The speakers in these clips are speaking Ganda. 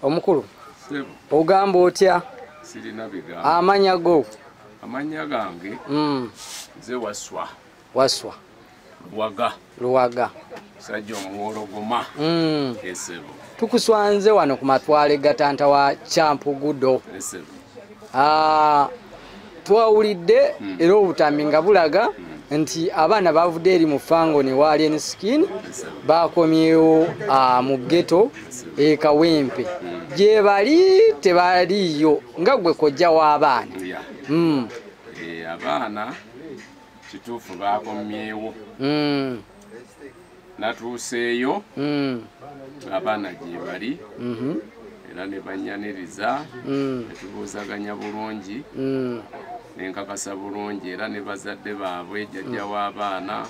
Omukulu ogamba otya? Sirina bigamba. Amanya go? Amanya gange nze Waswa. Waswa Luwaga sajja omuwologoma Esebo. Tukuswanze wano ku matwale gatanta wa Champugudo. Esebo. Twawulidde era obutambi nga bulaga nti abaana bavudde eri mu fango ne Alien Skin bakomyewo mu ghetto e Kawempe. Gye bali tebaliyo nga gwe kojja w'abaana. Abaana kituufu bakomyewo. Natuuseeyo abaana gye bali era ne banyaniriza ne tubuuzaganya bulungi nenkakasa bulungi era ne bazadde baabwe jjajja w'abaana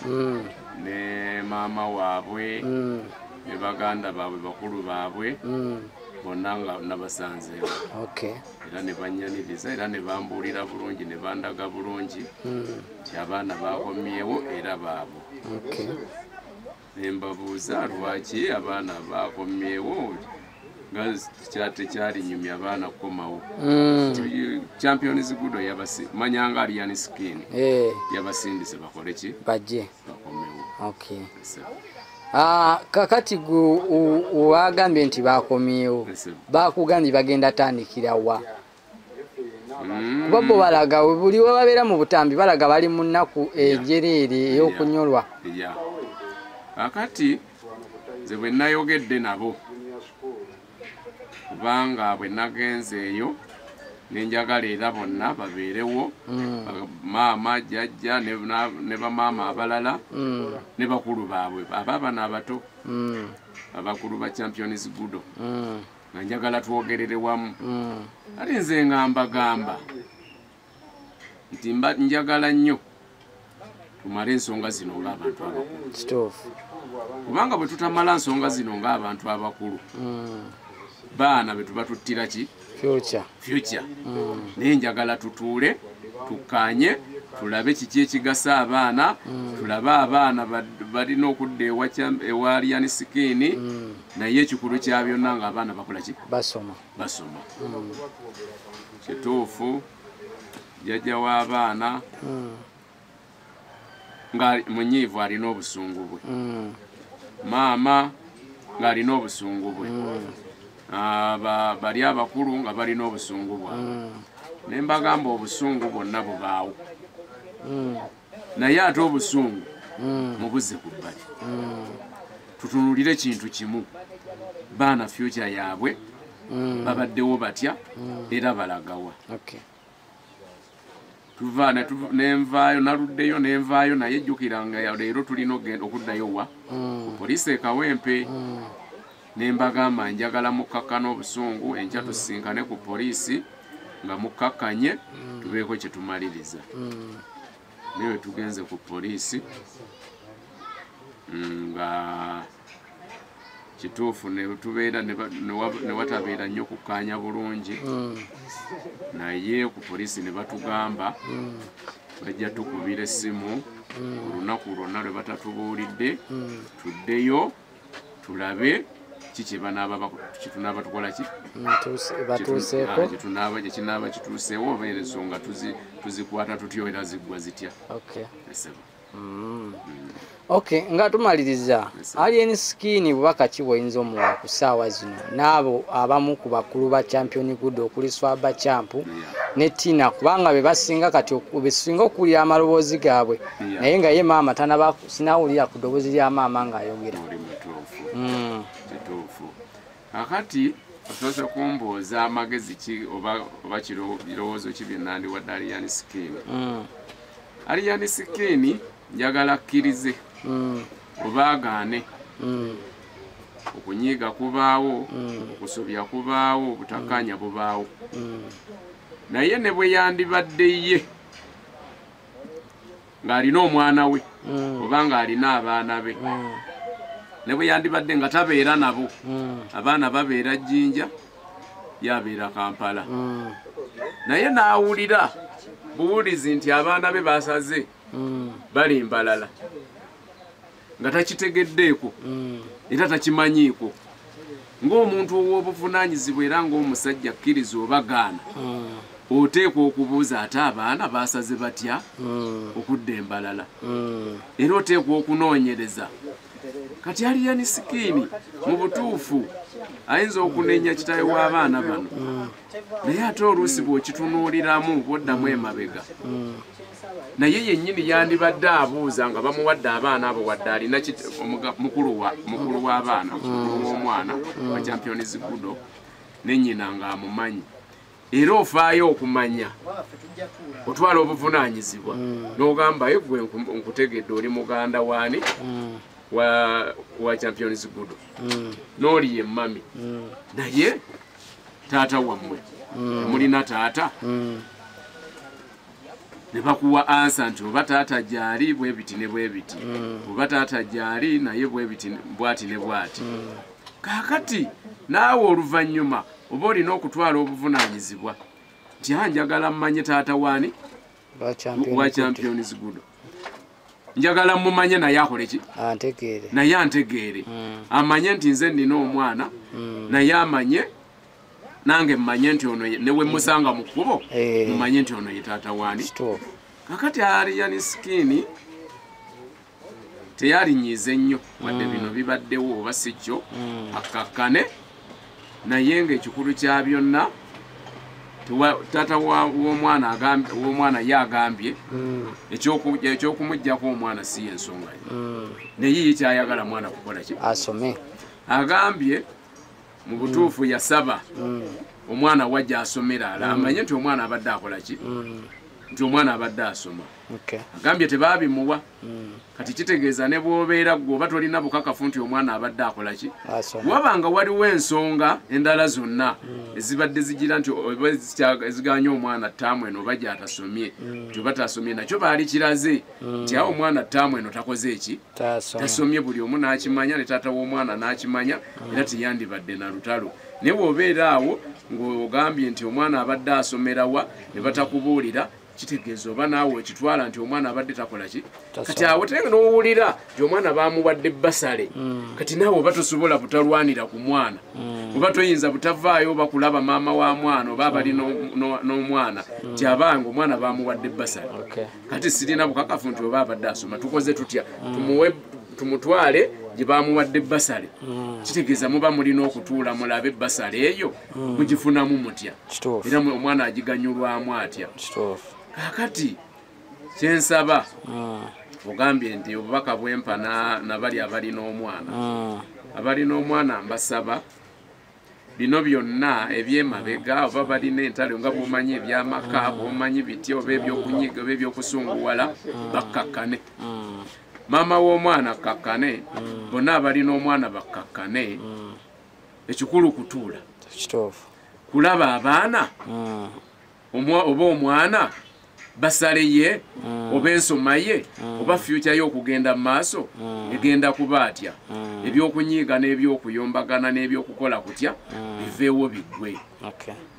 ne maama waabwe ne baganda baabwe bakulu baabwe bonna nga nabasanzeewo. Era ne banyaniriza era ne bambuulira bulungi ne bandaga bulungi nti abaana bakomyewo era baabo. Ne mbabuuza lwaki abaana bakomyewo nga tekyalinyumya abaana kukomawo. Champions Gudo manyanga Alien Skin yabasindise bakole ki? Bajje bakomewo. Kakati wagambye nti bakomyewo bakugambye bagenda tandikira wa? Kuba bo balaga buli we babeera mu butambi balaga bali mu nnaku ejereere ey'okunyolwa. Akati nze bwe nayogedde nabo kubanga bwe nagenzeeyo nenjagala era bonna babeerewo maama jjajja ne bamaama abalala ne bakulu baabwe abaabana abato abakulu ba Champions Gudo nga njagala twogerere wamu. Ate nze nga mbagamba nti njagala nnyo tumale ensonga zino ng'abantu abakulu. Kubanga bwe tutamala nsonga zino ng'abantu abakulu baana be tuba tuttira ki? Future. Naye njagala tutuule tukkaanye tulabe kiki ekigasa abaana tulabe abaana balina okudda ewa Alien Skin naye ekikulu kya byonna ng'abaana bakola ki? Basoma. Kituufu jjajja w'abaana nga munyiivu alina obusungu bwe. Maama ng'alina obusungu bwe. Bali abakulu nga balina obusungu bwabwe. Ne mbagamba obusungu bwonna bubaawo. Naye ate obusungu mubuzze ku bbali. Tutunulire kintu kimu. Baana future yaabwe babaddewo batya era balagawa. Nenvaayo naluddeyo nenvaayo naye jjukira nga leero tulina okuddayo wa poliisi e Kawempe. Ne mbagamba njagala mukkakkana obusungu enkya tusinkane ku poliisi nga mukkakkanye tubeeko kye tumaliriza. Naye tugenze ku poliisi nga kituufu ne tubeera ne watabeera nnyo kukkaanya bulungi naye ku poliisi ne batugamba bajja tukubira essimu olunaku lwonna lwe batatubuulidde tuddeyo tulabe kiki kitunaaba tukola ki? Kitunaaba kituuseewo oba ensonga tuzikwata tutyo era ziggwa zitya. Nga tumaliriza Alien Skin bubaka ki bw'oyinza omuwa ku ssaawa zino n'abo abamu ku bakulu ba Champion Gudo okuli Swaba Champu ne Tina kubanga be basinga kati besinga okuwulira amaloboozi gaabwe naye nga ye maama sinawulira ku ddoboozi lya maama ng'ayogera. Akati osoose kumbooza amagezi ki oba kirowoozo ki bye nandiwadde Alien Skin. Alien Skin njagala akkirize oba agaane. Okunyiiga kubaawo, okusobya kubaawo, obutakkaanya bubaawo. Naye ne bwe yandibadde ye ng'alina omwana we oba ng'alina abaana be ne bwe yandibadde nga tabeera nabo abaana babeera Jjinja yabeera Kampala naye n'awulira buwulizi nti abaana be basaze bali Mbalala nga takitegeddeeko era takimanyiiko ng'omuntu ow'obuvunaanyizibwa era ng'omusajja kkiriza obagaana oteekwa okubuuza ate abaana baasaze batya okudda embalala era oteekwa okunoonyereza kati Alien Skin mu butuufu ayinza okunenya kitaawe w'abaana bano naye ate oluusi bw'okitunuuliramu bw'oddamu emabega naye yennyini yandibadde abuuza nga bamuwadde abaana abo wadde alina mukulu w'abaana w'omwana wa Champions Gudo ne nnyina ng'amumanyi era ofaayo okumanya otwala obuvunaanyizibwa n'ogamba ye gwe nkutegedde oli muganda waani wa Champions Gudo n'oli ye mami naye taata wammwe temulina taata ne bakuwa ansa nti oba taata gyali bwe biti ne bwe biti oba taata gyali naye bwe biti bwati ne bwati kaakati naawe oluvannyuma oba olina okutwala obuvunaanyizibwa nti njagala mmanye taata waani wa Champions Gudo njagala mumanye naye akole ki naye antegeere amanye nti nze nina omwana naye amanye nange mmanye nti ono newe musanga mu kkubo mumanye nti ono ye taata waani kakati Alien Skin teyalinyiize nnyo wadde bino bibaddewo oba si kyo akkakkane naye ng'ekikulu kya byonna taata w'omwana ye agambye ekyokumuggyako omwana si y'ensonga naye ye kyayagala mwana kukola ki asome agambye mu butuufu yasaba omwana wajja asomera amanye nti omwana abadde akola ki nti omwana abadde asoma agambye tebaabimuwa kati kitegeeza ne bw'obeera gwe oba tolina bukakafu nti omwana abadde akola ki wabanga waliwo ensonga endala zonna ezibadde zigira nti eziganya omwana ttaamu eno oba gyatasomye nti oba tasomye nakyo baali kiraze nti awo omwana ttaamu eno takoze eki tasomye buli omu n'akimanya ne taata w'omwana n'akimanya era teyandibadde na lutalo naye bw'obeera awo ng'ogambye nti omwana abadde asomerawa ne batakubuulira kitegeeza oba naawe ekitwala nti omwana abadde takola ki kati awo tenga n'owulira nti omwana baamuwadde basale kati naawe oba tosobola butalwanira ku mwana oba toyinza butavaayo oba kulaba maama wa mwana oba abali n'omwana nti abange omwana baamuwadde basale kati sirina bukakafu nti oba abadde asoma tukoze tutya tumutwale gye baamuwadde basale kitegeeza muba mulina okutuula mulabe basale eyo mugifunamu mutya era omwana agiganyulwamu atya kakati kyensaba ogambye nti obubaka bwempa nabali abalina omwana mbasaba bino byonna ebyemabega oba balina entale nga bwomanyi ebyamaka bwomanyi bitya oba ebyokunyiga oba ebyokusunguwala bakkakkane maama w'omwana akkakkane bonna abalina omwana bakkakkane ekikulu kutuula kulaba abaana oba omwana basale ye oba ensoma ye oba future y'okugenda mu maaso egenda kuba atya ebyokunyiiga n'ebyokuyombagana n'ebyokukola kutya biveewo biggwe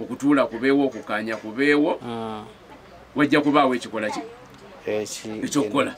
okutuula kubeewo okukanya kubeewo wajja kubaawo ekikola ki ekyokukola